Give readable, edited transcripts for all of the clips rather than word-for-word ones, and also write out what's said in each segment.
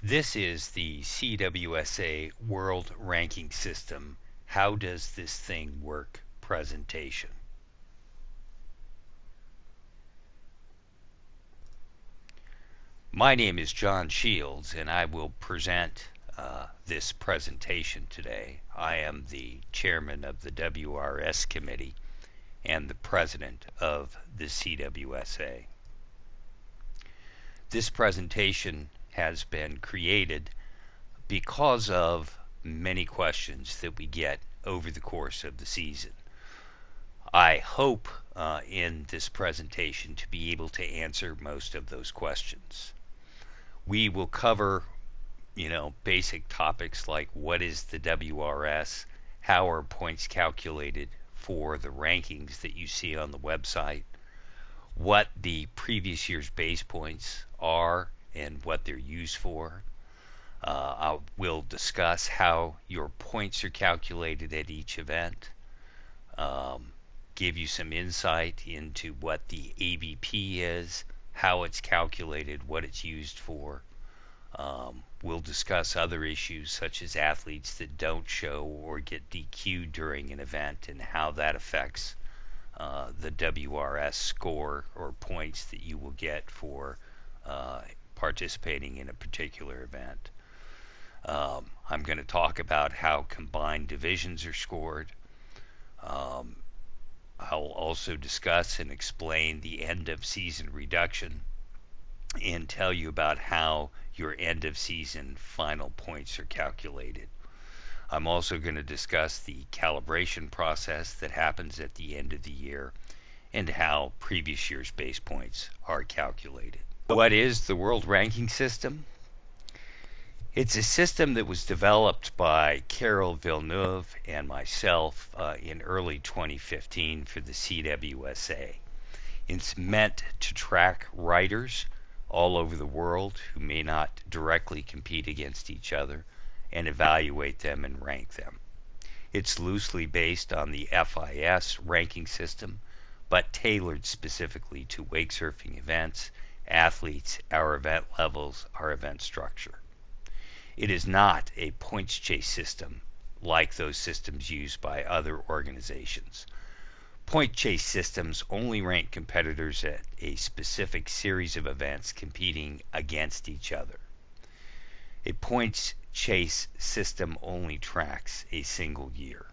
This is the CWSA World Ranking System. How does this thing work presentation. My name is John Shields, and I will present this presentation today. I am the chairman of the WRS committee and the president of the CWSA. This presentation has been created because of many questions that we get over the course of the season. I hope in this presentation to be able to answer most of those questions. We will cover, basic topics like what is the WRS, how are points calculated for the rankings that you see on the website, what the previous year's base points are and what they're used for. I will discuss how your points are calculated at each event, give you some insight into what the ABP is, how it's calculated, what it's used for. We'll discuss other issues such as athletes that don't show or get DQ'd during an event and how that affects the WRS score or points that you will get for participating in a particular event. I'm going to talk about how combined divisions are scored. I'll also discuss and explain the end of season reduction and tell you about how your end of season final points are calculated. I'm also going to discuss the calibration process that happens at the end of the year and how previous year's base points are calculated. What is the World Ranking System? It's a system that was developed by Carol Villeneuve and myself in early 2015 for the CWSA. It's meant to track riders all over the world who may not directly compete against each other and evaluate them and rank them. It's loosely based on the FIS ranking system, but tailored specifically to wakesurfing events, athletes, our event levels, our event structure. It is not a points chase system like those systems used by other organizations. Point chase systems only rank competitors at a specific series of events competing against each other. A points chase system only tracks a single year.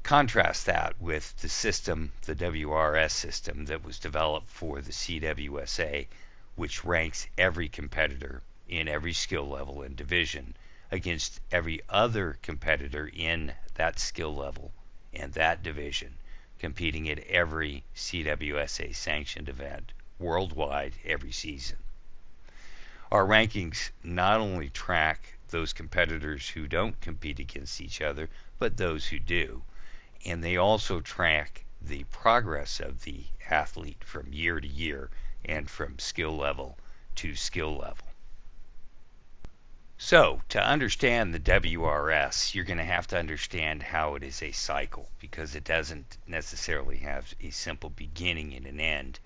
Contrast that with the system, the WRS system that was developed for the CWSA, which ranks every competitor in every skill level and division against every other competitor in that skill level and that division, competing at every CWSA sanctioned event worldwide every season. Our rankings not only track those competitors who don't compete against each other, but those who do, and they also track the progress of the athlete from year to year and from skill level to skill level. So, to understand the WRS, you're going to have to understand how it is a cycle, because it doesn't necessarily have a simple beginning and an end.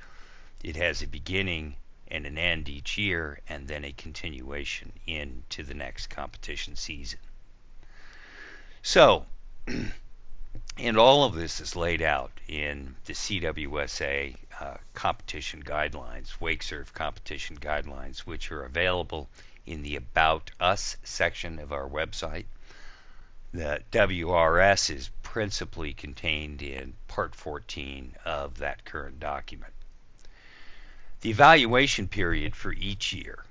It has a beginning and an end each year, and then a continuation into the next competition season. So, and all of this is laid out in the CWSA competition guidelines, wakesurf competition guidelines, which are available in the About Us section of our website. The WRS is principally contained in Part 14 of that current document. The evaluation period for each year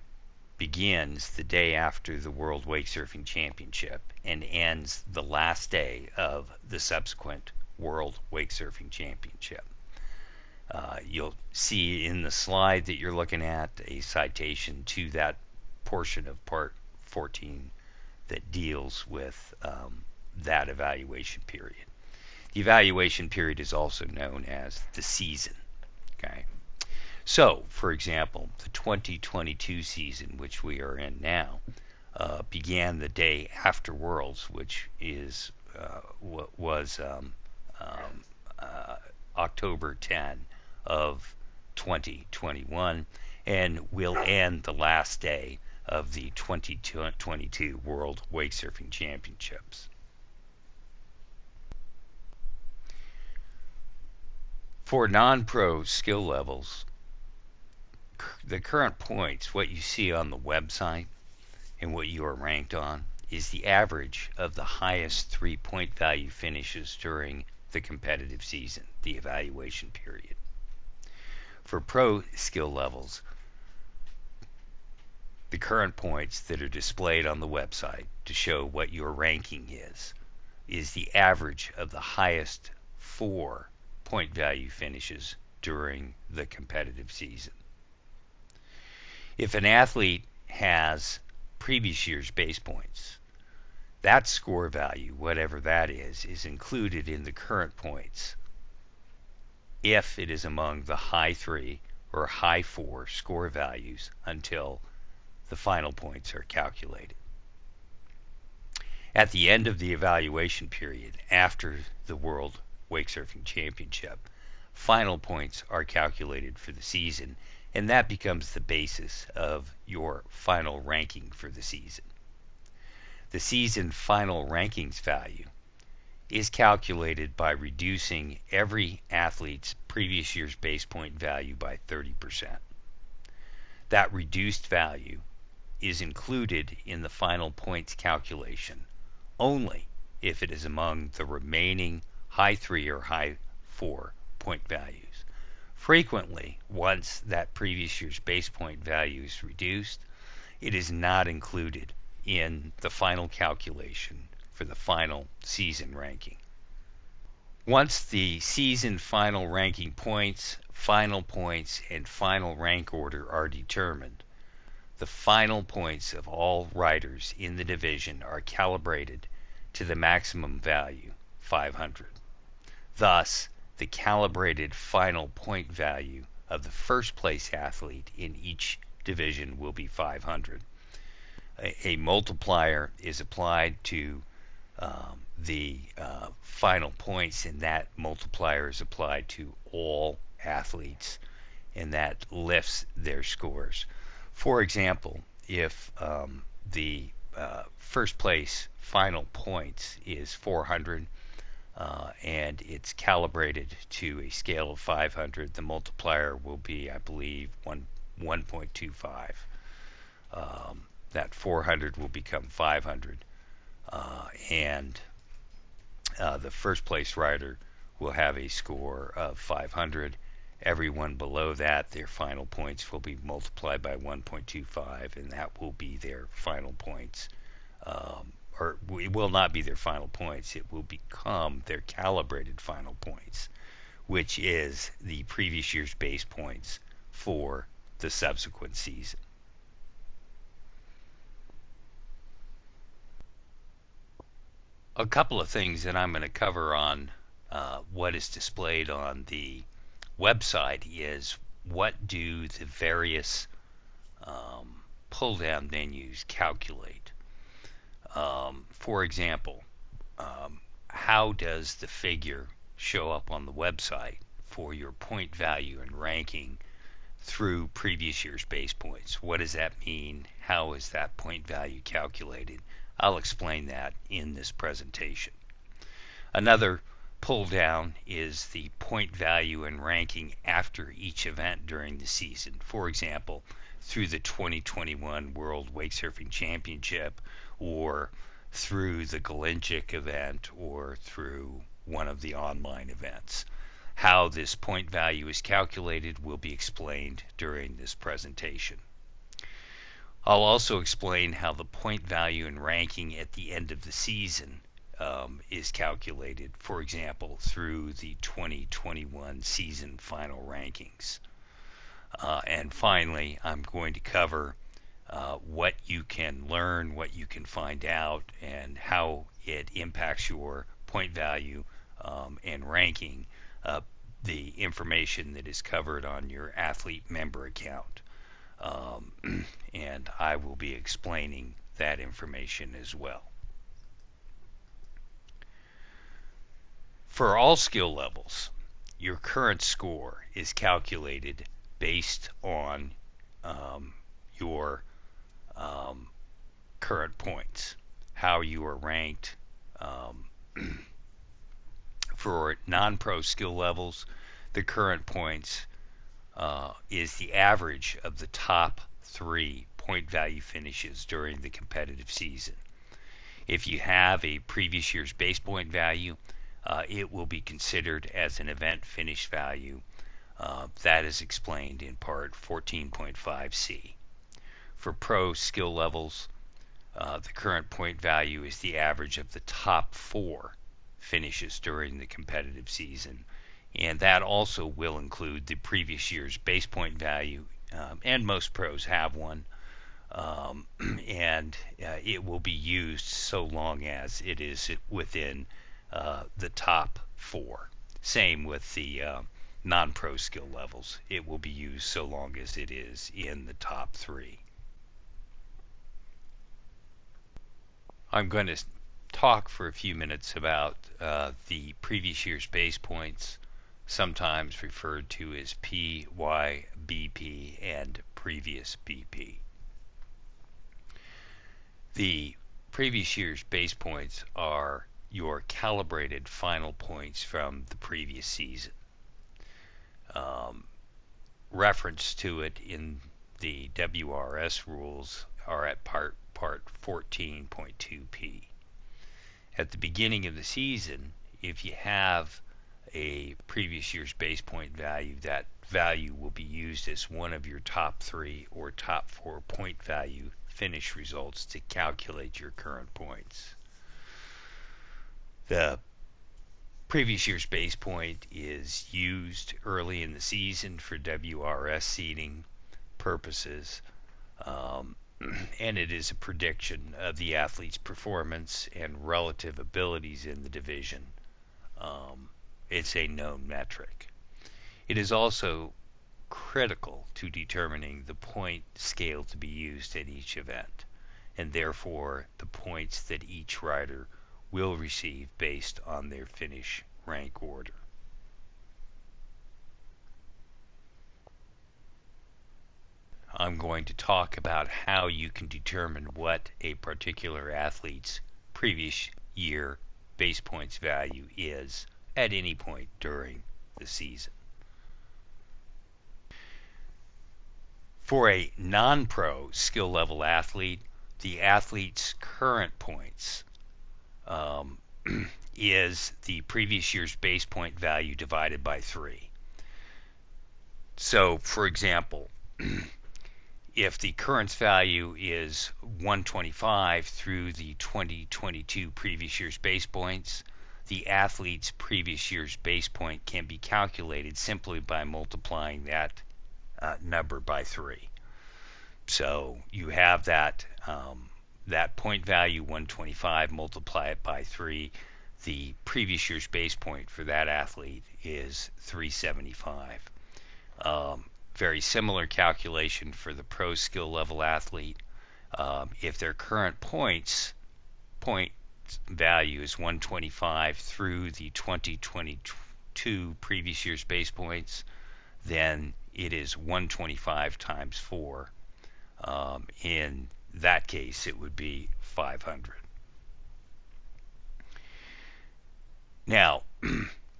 begins the day after the World Wakesurfing Championship and ends the last day of the subsequent World Wakesurfing Championship. You'll see in the slide that you're looking at a citation to that portion of Part 14 that deals with that evaluation period. The evaluation period is also known as the season. Okay. So, for example, the 2022 season, which we are in now, began the day after Worlds, which is was October 10 of 2021, and will end the last day of the 2022 World Wakesurfing Championships. For non-pro skill levels, the current points, what you see on the website and what you are ranked on, is the average of the highest 3-point value finishes during the competitive season, the evaluation period. For pro skill levels, the current points that are displayed on the website to show what your ranking is the average of the highest 4-point value finishes during the competitive season. If an athlete has previous year's base points, that score value, whatever that is included in the current points if it is among the high 3 or high 4 score values until the final points are calculated. At the end of the evaluation period, after the World Wakesurfing Championship, final points are calculated for the season, and that becomes the basis of your final ranking for the season. The season final rankings value is calculated by reducing every athlete's previous year's base point value by 30%. That reduced value is included in the final points calculation only if it is among the remaining high 3 or high 4 point values. Frequently, once that previous year's base point value is reduced, it is not included in the final calculation for the final season ranking. Once the season final ranking points, and final rank order are determined, the final points of all riders in the division are calibrated to the maximum value, 500. Thus, the calibrated final point value of the first place athlete in each division will be 500. A multiplier is applied to the final points, and that multiplier is applied to all athletes, and that lifts their scores. For example, if the first place final points is 400 and it's calibrated to a scale of 500, the multiplier will be, I believe, 1.25. That 400 will become 500, and the first place rider will have a score of 500. Everyone below that, their final points will be multiplied by 1.25, and that will be their final points. Or it will not be their final points, it will become their calibrated final points, which is the previous year's base points for the subsequent season. A couple of things that I'm going to cover on what is displayed on the website is what do the various pull-down menus calculate. For example, how does the figure show up on the website for your point value and ranking through previous year's base points? What does that mean? How is that point value calculated? I'll explain that in this presentation. Another pull down is the point value and ranking after each event during the season. For example, through the 2021 World Wakesurfing Championship, or through the Galinjik event, or through one of the online events. How this point value is calculated will be explained during this presentation. I'll also explain how the point value and ranking at the end of the season is calculated, for example, through the 2021 season final rankings. And finally, I'm going to cover what you can learn, what you can find out, and how it impacts your point value and ranking, the information that is covered on your athlete member account. And I will be explaining that information as well. For all skill levels, your current score is calculated based on your current points, how you are ranked. For non-pro skill levels, the current points is the average of the top 3 point value finishes during the competitive season. If you have a previous year's base point value, it will be considered as an event finish value. That is explained in part 14.5c. For pro skill levels, the current point value is the average of the top 4 finishes during the competitive season, and that also will include the previous year's base point value, and most pros have one, and it will be used so long as it is within the top 4. Same with the non-pro skill levels. It will be used so long as it is in the top 3. I'm going to talk for a few minutes about the previous year's base points, sometimes referred to as PYBP and previous BP. The previous year's base points are your calibrated final points from the previous season. Reference to it in the WRS rules are at part 14.2p. At the beginning of the season, if you have a previous year's base point value, that value will be used as one of your top 3 or top 4 point value finish results to calculate your current points. The previous year's base point is used early in the season for WRS seeding purposes, and it is a prediction of the athlete's performance and relative abilities in the division. It's a known metric. It is also critical to determining the point scale to be used at each event, and therefore the points that each rider will receive based on their finish rank order. I'm going to talk about how you can determine what a particular athlete's previous year base points value is at any point during the season. For a non-pro skill level athlete, the athlete's current points is the previous year's base point value divided by 3. So, for example, if the current value is 125 through the 2022 previous year's base points, the athlete's previous year's base point can be calculated simply by multiplying that number by 3. So you have that point value 125, multiply it by 3. The previous year's base point for that athlete is 375. Very similar calculation for the pro skill level athlete. If their current point value is 125 through the 2022 previous year's base points, then it is 125 times 4. In that case, it would be 500. Now,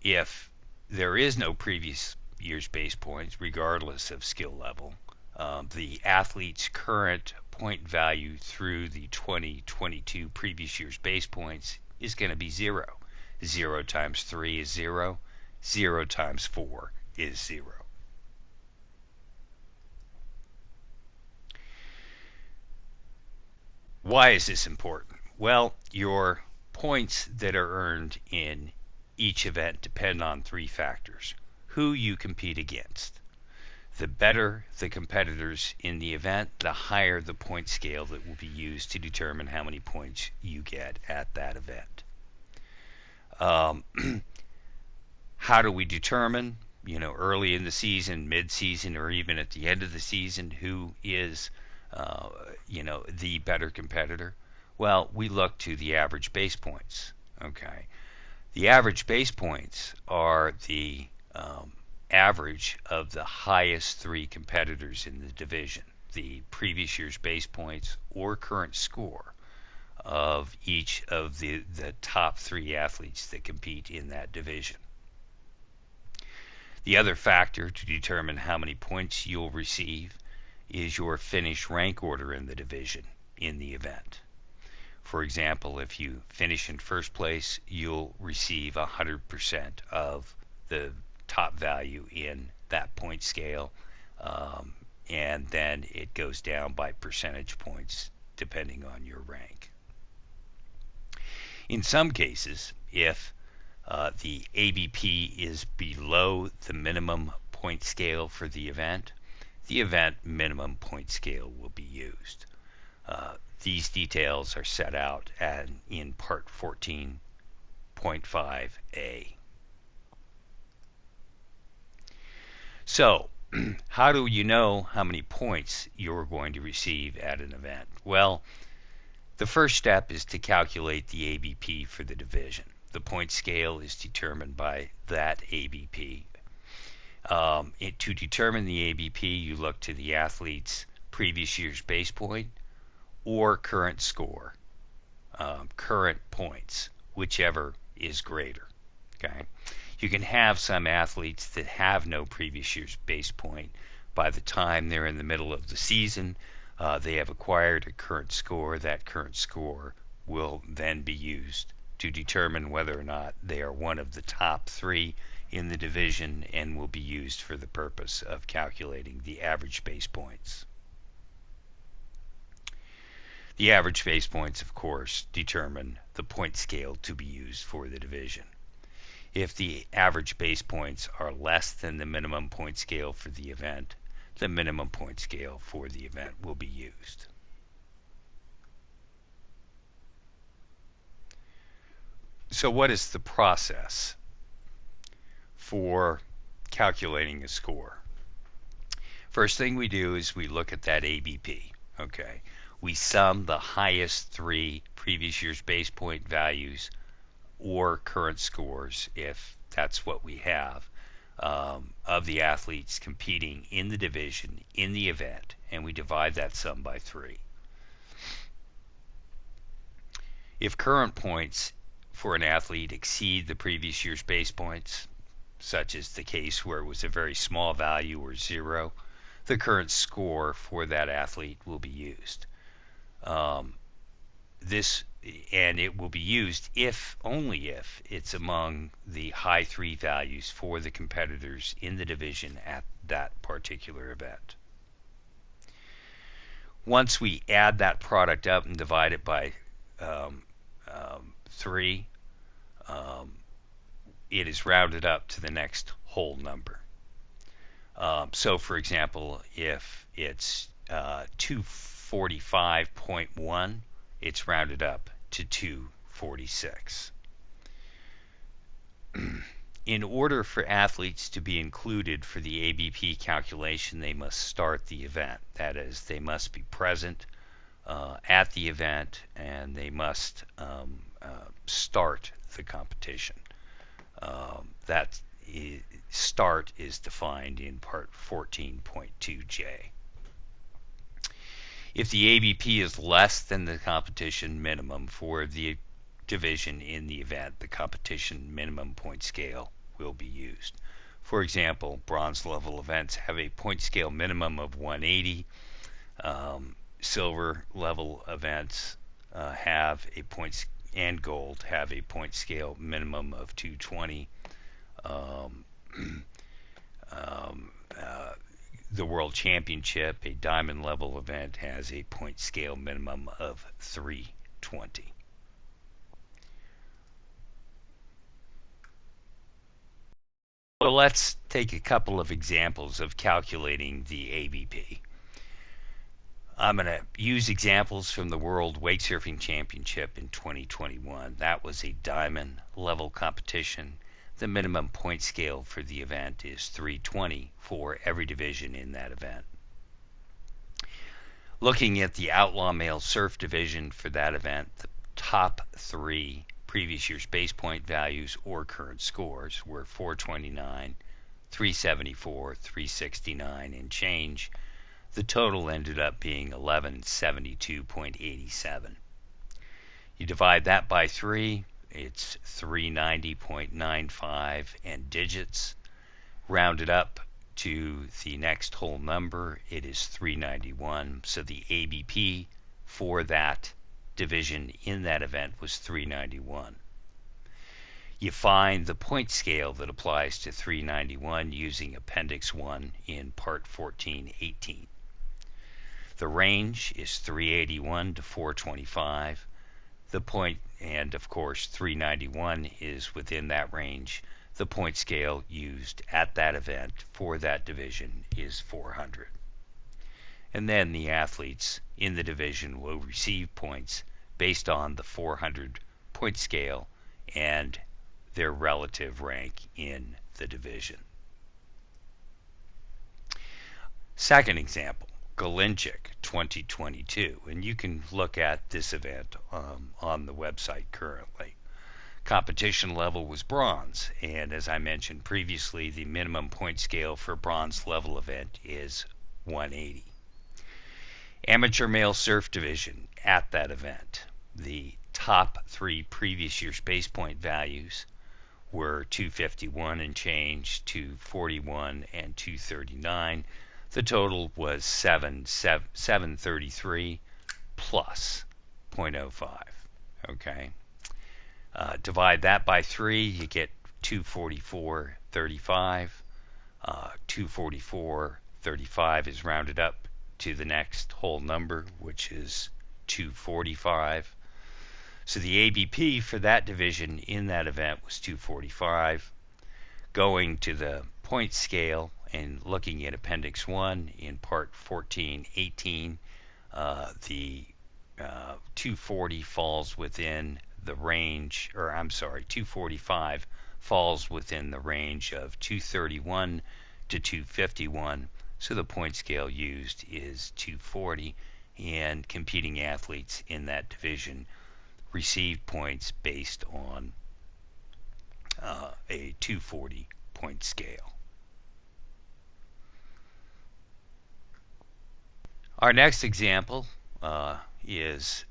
if there is no previous year's base points, regardless of skill level, the athlete's current point value through the 2022 previous year's base points is going to be 0. 0 times 3 is 0. 0 times 4 is 0. Why is this important? Well, your points that are earned in each event depend on 3 factors. Who you compete against. The better the competitors in the event, the higher the point scale that will be used to determine how many points you get at that event. How do we determine, early in the season, mid-season, or even at the end of the season, who is the better competitor? Well, we look to the average base points. Okay, the average base points are the average of the highest 3 competitors in the division, the previous year's base points or current score. of each of the top 3 athletes that compete in that division. The other factor to determine how many points you'll receive is your finish rank order in the division in the event. For example, if you finish in first place, you'll receive 100% of the top value in that point scale, and then it goes down by percentage points depending on your rank. In some cases, if the ABP is below the minimum point scale for the event minimum point scale will be used. These details are set out in Part 14.5a. So, how do you know how many points you're going to receive at an event? Well, the first step is to calculate the ABP for the division. The point scale is determined by that ABP. To determine the ABP, you look to the athlete's previous year's base point or current score, current points, whichever is greater. Okay, you can have some athletes that have no previous year's base point. By the time they're in the middle of the season, they have acquired a current score. That current score will then be used to determine whether or not they are one of the top 3 in the division and will be used for the purpose of calculating the average base points. The average base points, of course, determine the point scale to be used for the division. If the average base points are less than the minimum point scale for the event, the minimum point scale for the event will be used. So what is the process for calculating a score? First thing we do is we look at that ABP. Okay, we sum the highest 3 previous year's base point values or current scores, if that's what we have, of the athletes competing in the division in the event, and we divide that sum by 3. If current points for an athlete exceed the previous year's base points, such as the case where it was a very small value or 0, the current score for that athlete will be used. And it will be used if, only if, it's among the high 3 values for the competitors in the division at that particular event. Once we add that product up and divide it by 3, it is rounded up to the next whole number. So, for example, if it's 245.1, it's rounded up to 246. In order for athletes to be included for the ABP calculation, they must start the event. That is, they must be present at the event, and they must start the competition. That start is defined in Part 14.2J. If the ABP is less than the competition minimum for the division in the event, the competition minimum point scale will be used. For example, bronze level events have a point scale minimum of 180. Silver level events have a point, and gold have a point scale minimum of 220. The World Championship, a diamond level event, has a point scale minimum of 320. So let's take a couple of examples of calculating the ABP. I'm going to use examples from the World Wakesurfing Championship in 2021. That was a diamond level competition. The minimum point scale for the event is 320 for every division in that event. Looking at the Outlaw Male Surf division for that event, the top 3 previous year's base point values or current scores were 429, 374, 369, and change. The total ended up being 1172.87. You divide that by 3, it's 390.95 and digits. Round it up to the next whole number, it is 391. So the ABP for that division in that event was 391. You find the point scale that applies to 391 using Appendix 1 in Part 1418. The range is 381 to 425. The point, and of course 391 is within that range. The point scale used at that event for that division is 400. And then the athletes in the division will receive points based on the 400 point scale and their relative rank in the division. Second example, Galinchik 2022, and you can look at this event on the website currently. Competition level was bronze, and as I mentioned previously, the minimum point scale for bronze level event is 180. Amateur male surf division at that event. The top 3 previous year's base point values were 251 and change, 241, and 239. The total was 733 plus 0.05. Okay. Divide that by 3, you get 244.35. 244.35 is rounded up to the next whole number, which is 245. So the ABP for that division in that event was 245. Going to the point scale and looking at Appendix 1 in Part 1418, the 240 falls within the range, 245 falls within the range of 231 to 251. So the point scale used is 240, and competing athletes in that division receive points based on a 240 point scale. Our next example is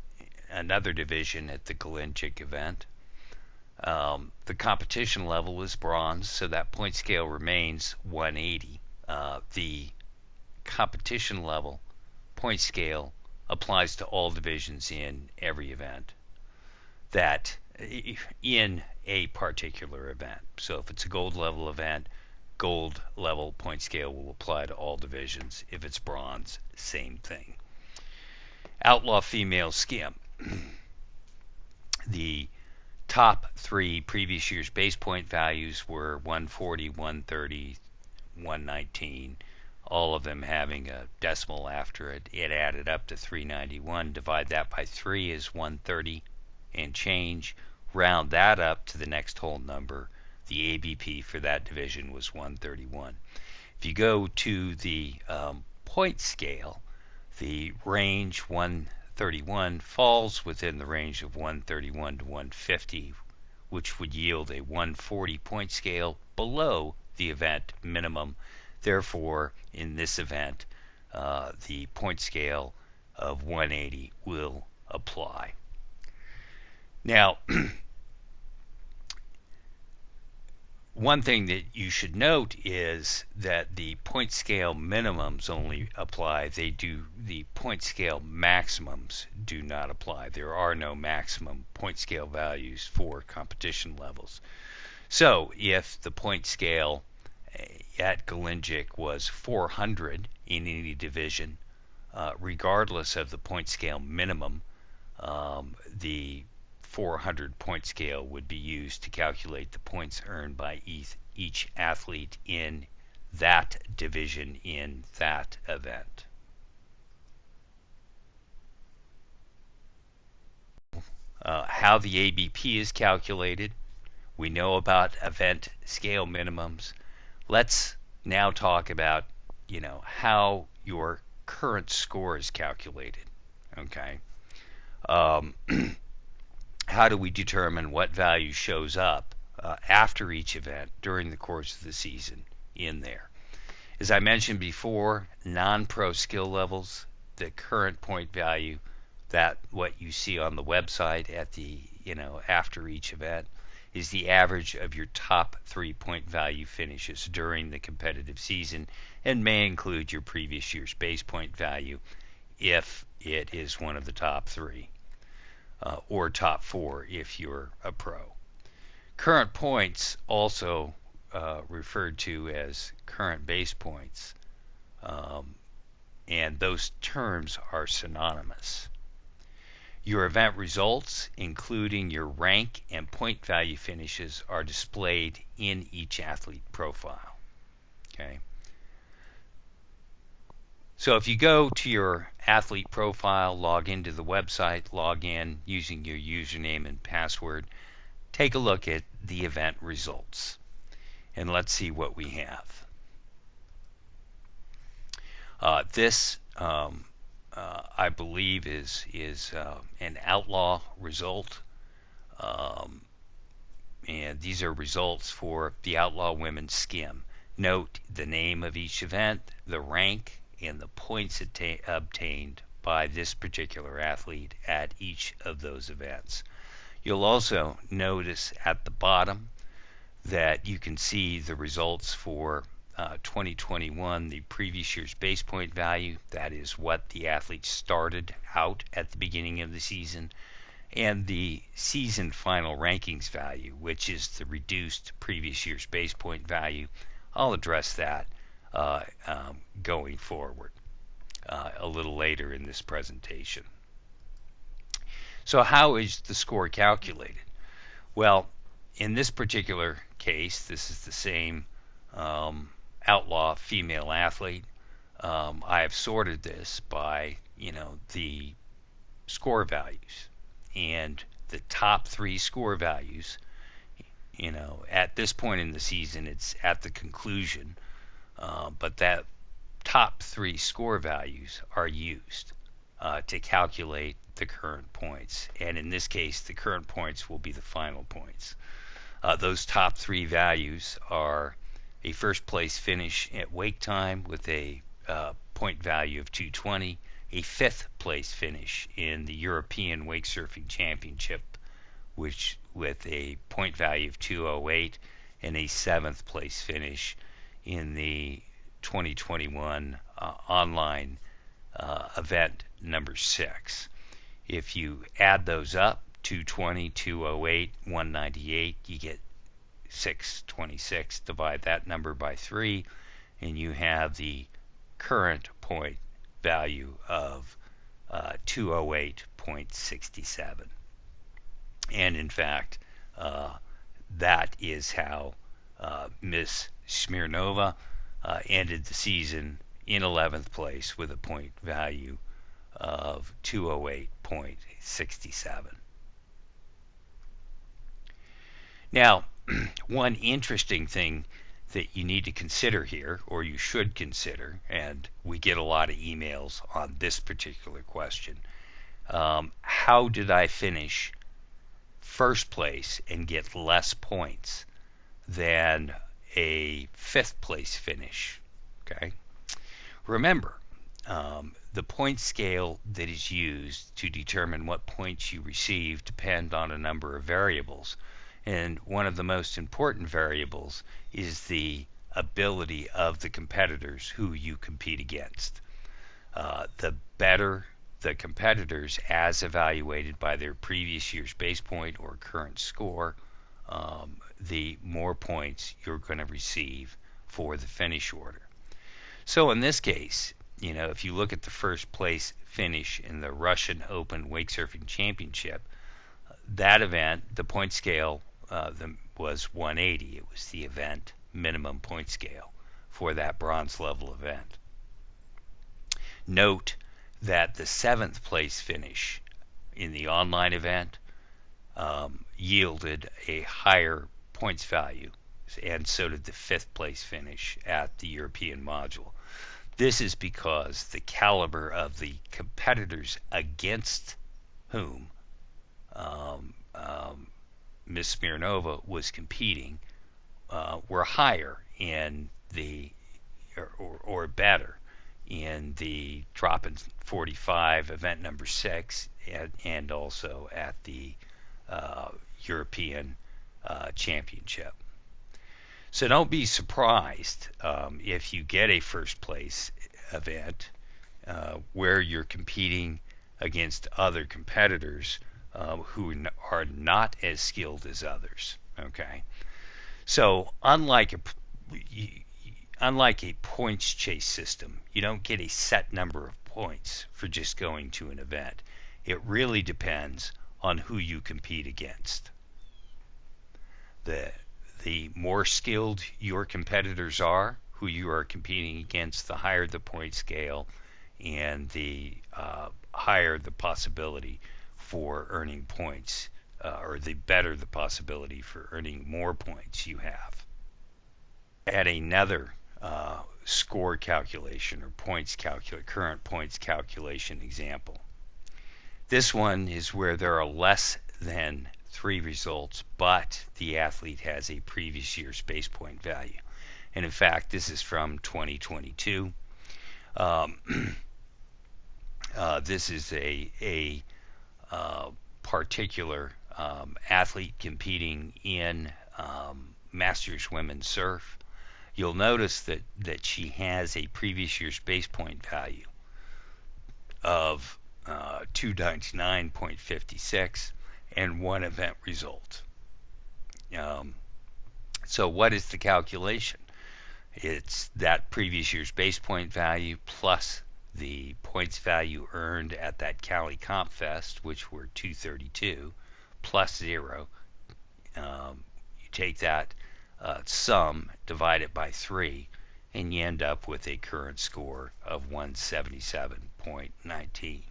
another division at the Galinchik event. The competition level was bronze, so that point scale remains 180. The competition level point scale applies to all divisions in every event that in a particular event. So if it's a gold level event, gold level point scale will apply to all divisions. If it's bronze, same thing. Outlaw female skim. The top 3 previous year's base point values were 140, 130, 119, all of them having a decimal after it. It added up to 391. Divide that by 3 is 130 and change. Round that up to the next whole number. The ABP for that division was 131. If you go to the point scale, the range 131 falls within the range of 131 to 150, which would yield a 140 point scale below the event minimum. Therefore, in this event, the point scale of 180 will apply. Now, one thing that you should note is that the point scale minimums only apply. The point scale maximums do not apply. There are no maximum point scale values for competition levels. So if the point scale at Galinchik was 400 in any division, regardless of the point scale minimum, the 400 point scale would be used to calculate the points earned by each athlete in that division in that event. How the ABP is calculated. We know about event scale minimums. Let's now talk about, how your current score is calculated. Okay. How do we determine what value shows up after each event during the course of the season in there? As I mentioned before, non-pro skill levels, the current point value that what you see on the website at the, after each event, is the average of your top 3-point value finishes during the competitive season, and may include your previous year's base point value if it is one of the top 3, or top 4 if you're a pro. Current points, also referred to as current base points, and those terms are synonymous. Your event results, including your rank and point value finishes, are displayed in each athlete profile. Okay. So if you go to your athlete profile, log into the website, log in using your username and password, take a look at the event results, and let's see what we have. This I believe is an outlaw result, and these are results for the outlaw women's skim. Note the name of each event, the rank, and the points obtained by this particular athlete at each of those events. You'll also notice at the bottom that you can see the results for 2021, the previous year's base point value, that is what the athlete started out at the beginning of the season, and the season final rankings value, which is the reduced previous year's base point value. I'll address that going forward a little later in this presentation. So how is the score calculated? Well, in this particular case, this is the same outlaw female athlete. I have sorted this by, the score values, and the top 3 score values, at this point in the season, it's at the conclusion, but that top 3 score values are used to calculate the current points, and in this case, the current points will be the final points. Those top 3 values are a first place finish at wake time with a point value of 220, a 5th place finish in the European Wakesurfing Championship, which with a point value of 208, and a 7th place finish in the 2021 online event number 6. If you add those up, 220, 208, 198, you get 626. Divide that number by 3, and you have the current point value of 208.67. And in fact, that is how Miss Smirnova ended the season in 11th place with a point value of 208.67. Now, one interesting thing that you need to consider here, or you should consider, and we get a lot of emails on this particular question, how did I finish first place and get less points than a 5th place finish? Okay. Remember, the point scale that is used to determine what points you receive depend on a number of variables, and one of the most important variables is the ability of the competitors who you compete against. The better the competitors as evaluated by their previous year's base point or current score, the more points you're going to receive for the finish order. So in this case, if you look at the first place finish in the Russian Open Wakesurfing Championship, that event, the point scale was 180. It was the event minimum point scale for that bronze level event. Note that the 7th place finish in the online event yielded a higher points value, and so did the 5th place finish at the European module. This is because the caliber of the competitors against whom Ms. Smirnova was competing were higher in the, or better in the drop in 45 event number 6 and also at the European Championship. So don't be surprised if you get a first place event where you're competing against other competitors who are not as skilled as others. Okay, so unlike a points chase system, you don't get a set number of points for just going to an event. It really depends on who you compete against. The more skilled your competitors are, who you are competing against, the higher the point scale and the higher the possibility for earning points, or the better the possibility for earning more points you have. Add another score calculation or current points calculation example. This one is where there are less than 3 results, but the athlete has a previous year's base point value. And in fact, this is from 2022. This is a particular athlete competing in Masters Women's Surf. You'll notice that she has a previous year's base point value of 299.56 and 1 event result. So what is the calculation? It's that previous year's base point value plus the points value earned at that Cali Comp Fest, which were 232, plus 0. You take that sum, divide it by 3, and you end up with a current score of 177.19.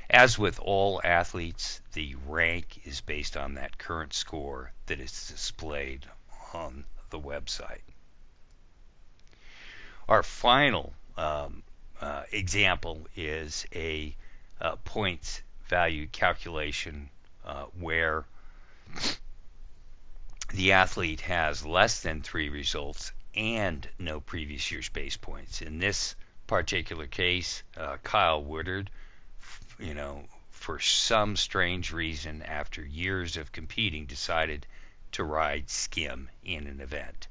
As with all athletes, the rank is based on that current score that is displayed on the website. Our final example is a points value calculation where the athlete has less than 3 results and no previous year's base points. In this particular case, Kyle Woodard, for some strange reason, after years of competing, decided to ride skim in an event.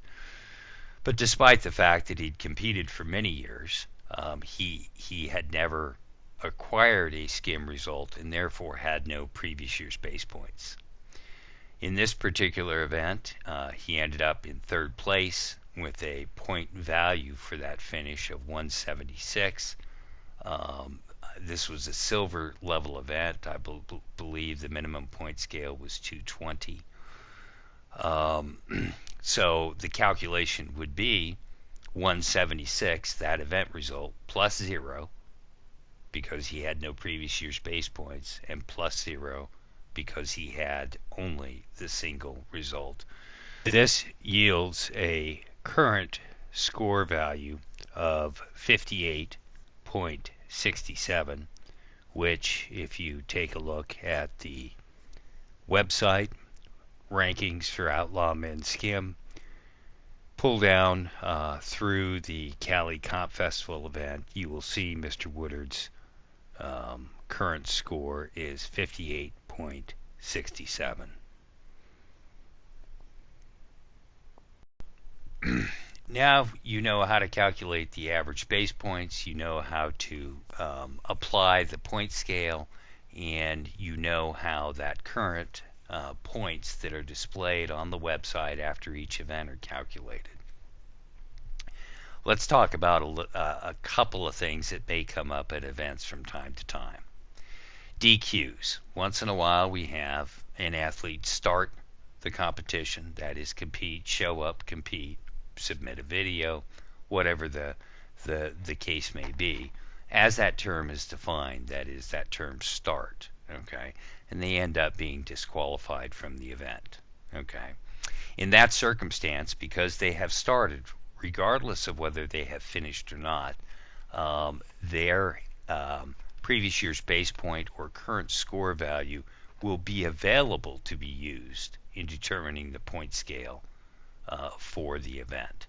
But despite the fact that he'd competed for many years, he had never acquired a skim result and therefore had no previous year's base points. In this particular event, he ended up in 3rd place with a point value for that finish of 176. This was a silver level event. I believe the minimum point scale was 220. So the calculation would be 176, that event result, plus 0, because he had no previous year's base points, and plus 0 because he had only the single result. This yields a current score value of 58.67, which, if you take a look at the website, rankings for Outlaw Men Skim, pull down through the Cali Comp Festival event, you will see Mr. Woodard's current score is 58.67. Now you know how to calculate the average base points, you know how to apply the point scale, and you know how that current points that are displayed on the website after each event are calculated. Let's talk about a couple of things that may come up at events from time to time. DQs. Once in a while we have an athlete start the competition, that is compete, show up, compete, submit a video, whatever the case may be, as that term is defined, that is that term start, okay, and they end up being disqualified from the event, okay. In that circumstance, because they have started, regardless of whether they have finished or not, their previous year's base point or current score value will be available to be used in determining the point scale for the event.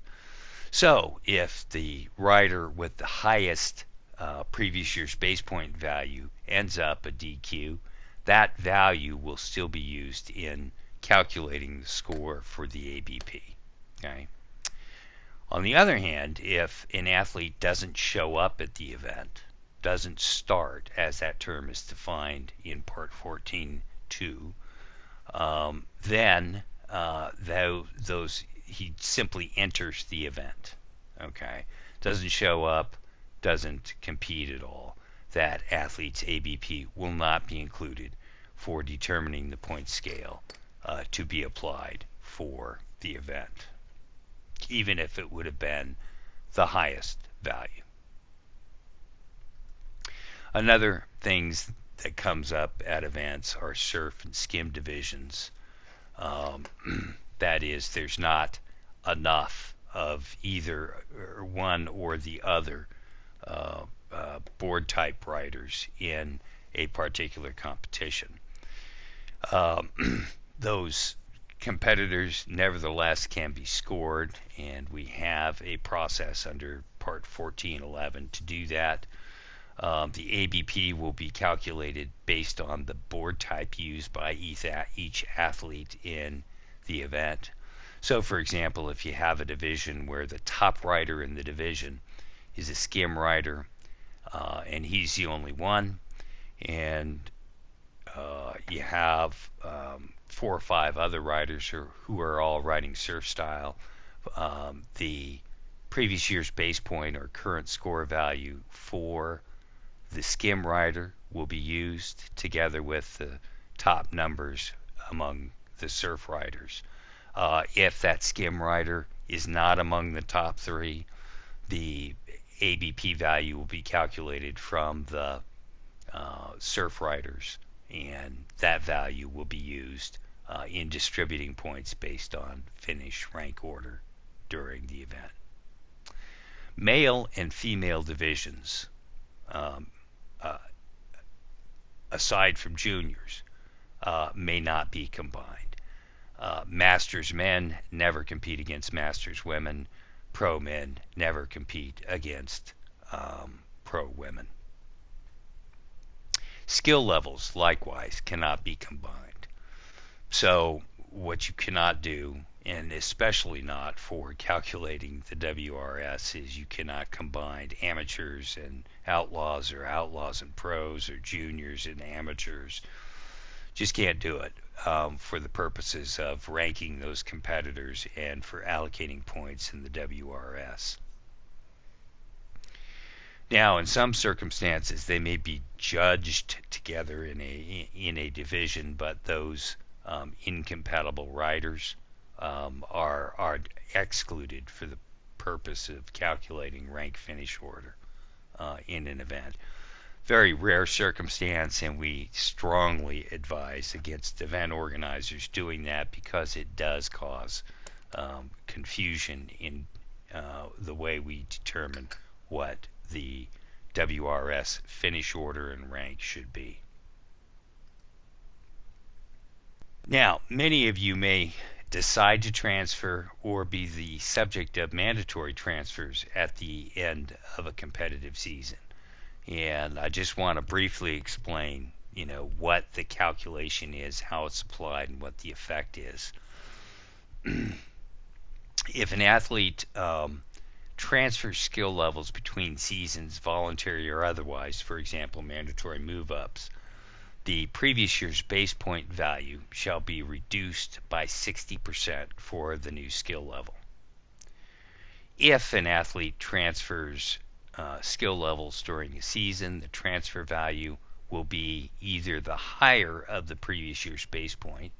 So if the rider with the highest previous year's base point value ends up a DQ, that value will still be used in calculating the score for the ABP. Okay. On the other hand, if an athlete doesn't show up at the event, doesn't start, as that term is defined in Part 14.2, then he simply enters the event. Okay, doesn't show up, doesn't compete at all. That athlete's ABP will not be included for determining the point scale to be applied for the event, even if it would have been the highest value. Another things that comes up at events are surf and skim divisions. That is, there's not enough of either one or the other board type riders in a particular competition. Those competitors nevertheless can be scored, and we have a process under Part 14.11 to do that. The ABP will be calculated based on the board type used by each athlete in the event. So, for example, if you have a division where the top rider in the division is a skim rider, and he's the only one, and you have 4 or 5 other riders who are all riding surf style, the previous year's base point or current score value for the skim rider will be used together with the top numbers among the surf riders. If that skim rider is not among the top 3, the ABP value will be calculated from the surf riders, and that value will be used in distributing points based on finish rank order during the event. Male and female divisions, aside from juniors, may not be combined. Masters men never compete against Masters women. Pro men never compete against pro women. Skill levels, likewise, cannot be combined. So what you cannot do, and especially not for calculating the WRS, is you cannot combine amateurs and outlaws, or outlaws and pros, or juniors and amateurs. Just can't do it for the purposes of ranking those competitors and for allocating points in the WRS. Now, in some circumstances, they may be judged together in a division, but those incompatible riders are excluded for the purpose of calculating rank finish order in an event. Very rare circumstance, and we strongly advise against event organizers doing that because it does cause confusion in the way we determine what the WRS finish order and rank should be. Now, many of you may decide to transfer or be the subject of mandatory transfers at the end of a competitive season. And I just want to briefly explain, what the calculation is, how it's applied, and what the effect is. If an athlete transfers skill levels between seasons, voluntary or otherwise, for example, mandatory move-ups, the previous year's base point value shall be reduced by 60% for the new skill level. If an athlete transfers skill levels during a season, the transfer value will be either the higher of the previous year's base point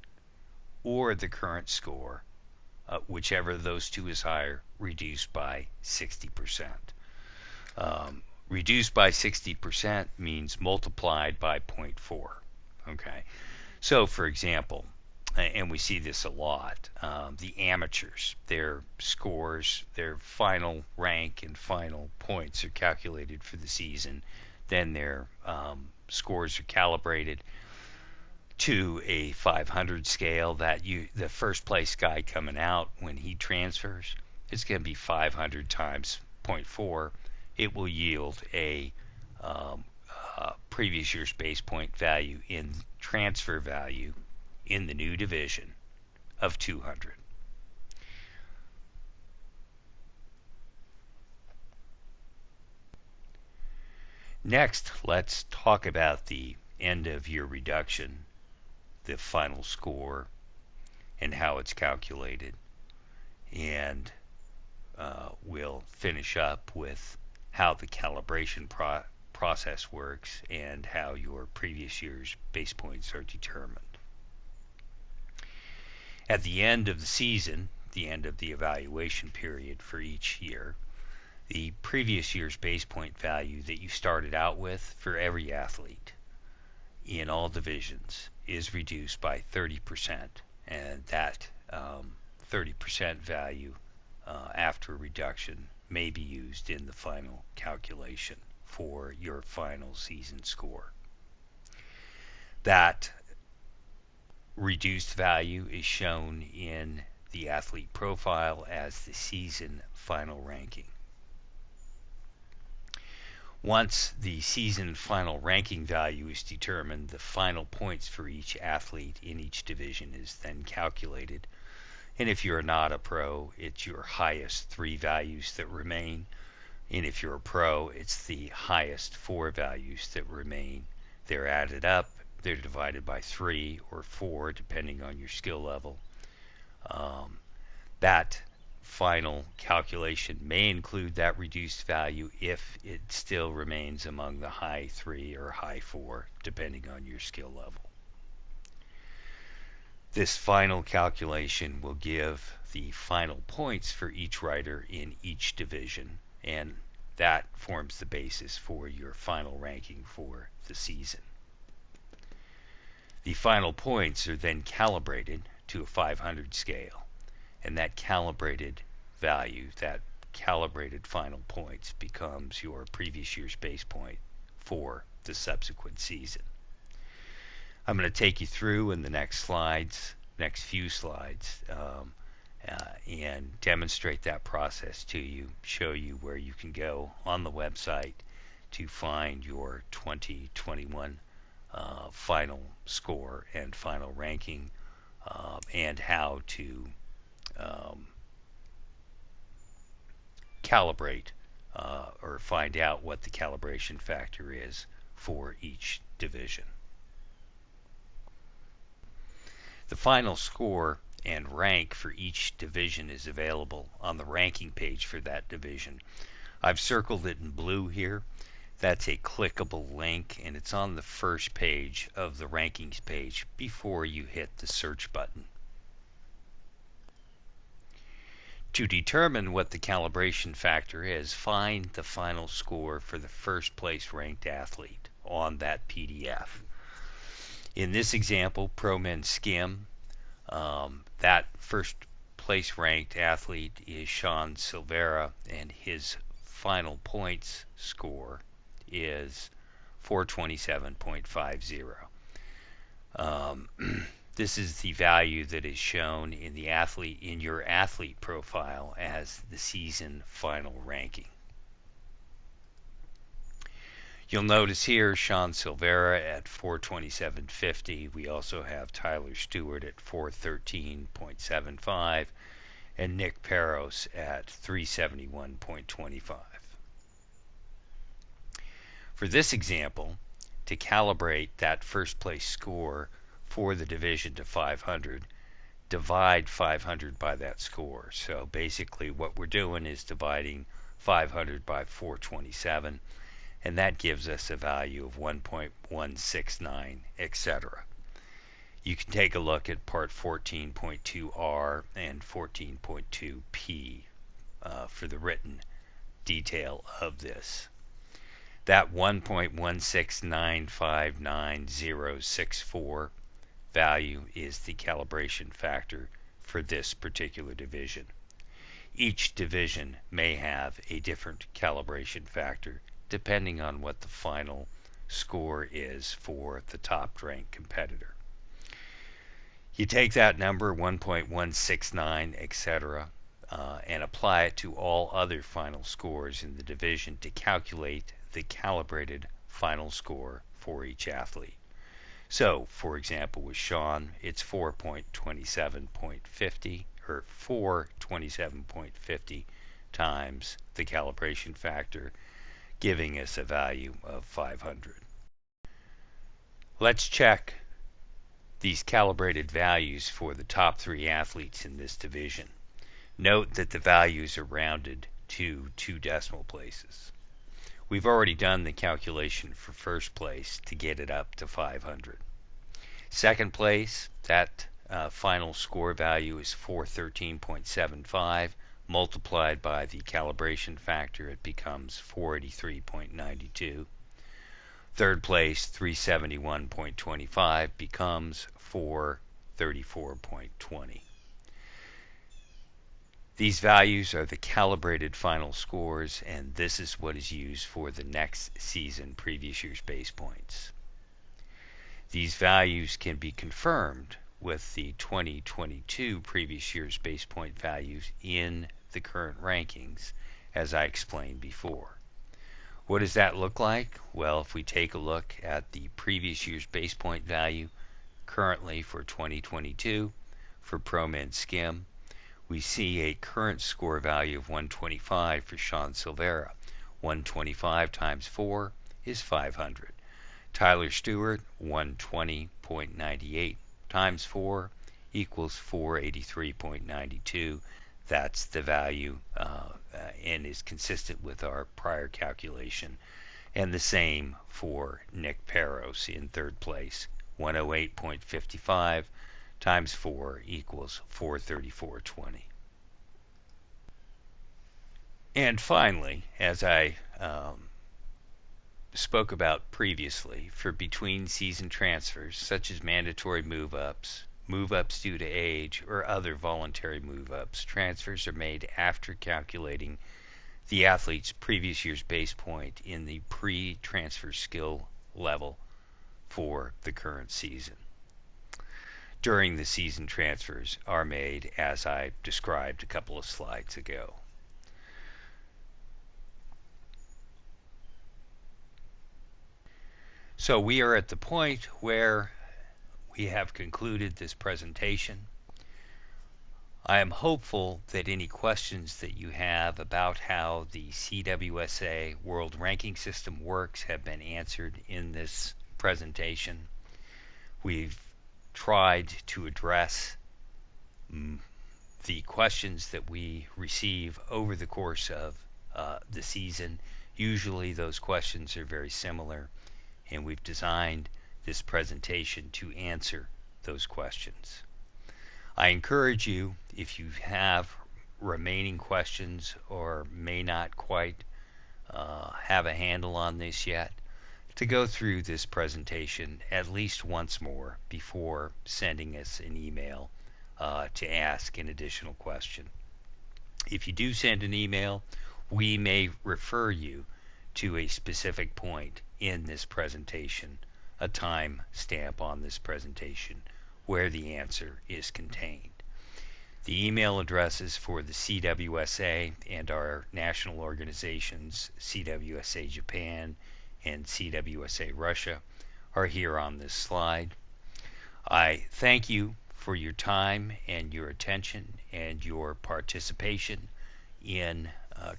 or the current score, whichever of those two is higher, reduced by 60%. Reduced by 60% means multiplied by 0.4. Okay, so for example, and we see this a lot, the amateurs, their scores, their final rank and final points are calculated for the season. Then their scores are calibrated to a 500 scale. That the first place guy coming out, when he transfers, it's going to be 500 times 0.4. It will yield a um, previous year's base point value in transfer value in the new division of 200. Next, let's talk about the end of year reduction, the final score, and how it's calculated. And we'll finish up with how the calibration process works and how your previous year's base points are determined. At the end of the season, the end of the evaluation period for each year, the previous year's base point value that you started out with for every athlete in all divisions is reduced by 30%, and that 30% value after reduction may be used in the final calculation for your final season score. That reduced value is shown in the athlete profile as the season final ranking. Once the season final ranking value is determined, the final points for each athlete in each division is then calculated. And if you're not a pro, it's your highest 3 values that remain. And if you're a pro, it's the highest 4 values that remain. They're added up, they're divided by 3 or 4, depending on your skill level. That final calculation may include that reduced value if it still remains among the high 3 or high 4, depending on your skill level. This final calculation will give the final points for each rider in each division, and that forms the basis for your final ranking for the season. The final points are then calibrated to a 500 scale, and that calibrated value, that calibrated final points, becomes your previous year's base point for the subsequent season. I'm going to take you through in the next few slides, and demonstrate that process to you, show you where you can go on the website to find your 2021 final score and final ranking, and how to calibrate or find out what the calibration factor is for each division. The final score and rank for each division is available on the ranking page for that division. I've circled it in blue here. That's a clickable link, and it's on the first page of the rankings page before you hit the search button. To determine what the calibration factor is, find the final score for the first place ranked athlete on that PDF. In this example, Pro Men Skim, that first place ranked athlete is Sean Silvera, and his final points score is 427.50. This is the value that is shown in your athlete profile as the season final ranking. You'll notice here Sean Silvera at 427.50. We also have Tyler Stewart at 413.75 and Nick Peros at 371.25. For this example, to calibrate that first place score for the division to 500, divide 500 by that score. So basically what we're doing is dividing 500 by 427, and that gives us a value of 1.169, etc. You can take a look at part 14.2R and 14.2P for the written detail of this. That 1.1695964 value is the calibration factor for this particular division. Each division may have a different calibration factor depending on what the final score is for the top ranked competitor. You take that number, 1.169, etc., and apply it to all other final scores in the division to calculate the calibrated final score for each athlete. So, for example, with Sean, it's 4.27.50 or 427.50 times the calibration factor, giving us a value of 500. Let's check these calibrated values for the top 3 athletes in this division. Note that the values are rounded to 2 decimal places. We've already done the calculation for first place to get it up to 500. Second place, that final score value is 413.75. Multiplied by the calibration factor, it becomes 483.92. Third place, 371.25 becomes 434.20. These values are the calibrated final scores, and this is what is used for the next season previous year's base points. These values can be confirmed with the 2022 previous year's base point values in the current rankings, as I explained before. What does that look like? Well, if we take a look at the previous year's base point value currently for 2022 for Pro Men Skim, we see a current score value of 125 for Sean Silvera. 125 times 4 is 500. Tyler Stewart, 120.98 times 4 equals 483.92. That's the value and is consistent with our prior calculation. And the same for Nick Peros in third place. 108.55 times 4 equals 434.20. And finally, as I spoke about previously, for between season transfers such as mandatory move-ups due to age, or other voluntary move-ups, transfers are made after calculating the athlete's previous year's base point in the pre-transfer skill level for the current season. During the season, transfers are made as I described a couple of slides ago. So we are at the point where we have concluded this presentation. I am hopeful that any questions that you have about how the CWSA World Ranking System works have been answered in this presentation. We've tried to address the questions that we receive over the course of the season. Usually those questions are very similar, and we've designed this presentation to answer those questions. I encourage you, if you have remaining questions or may not quite have a handle on this yet, to go through this presentation at least once more before sending us an email to ask an additional question. If you do send an email, we may refer you to a specific point in this presentation, a time stamp on this presentation where the answer is contained. The email addresses for the CWSA and our national organizations, CWSA Japan and CWSA Russia, are here on this slide. I thank you for your time and your attention and your participation in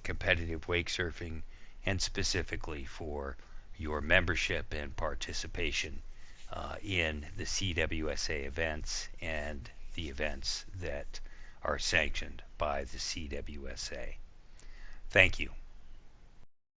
competitive wake surfing, and specifically for your membership and participation in the CWSA events and the events that are sanctioned by the CWSA. Thank you.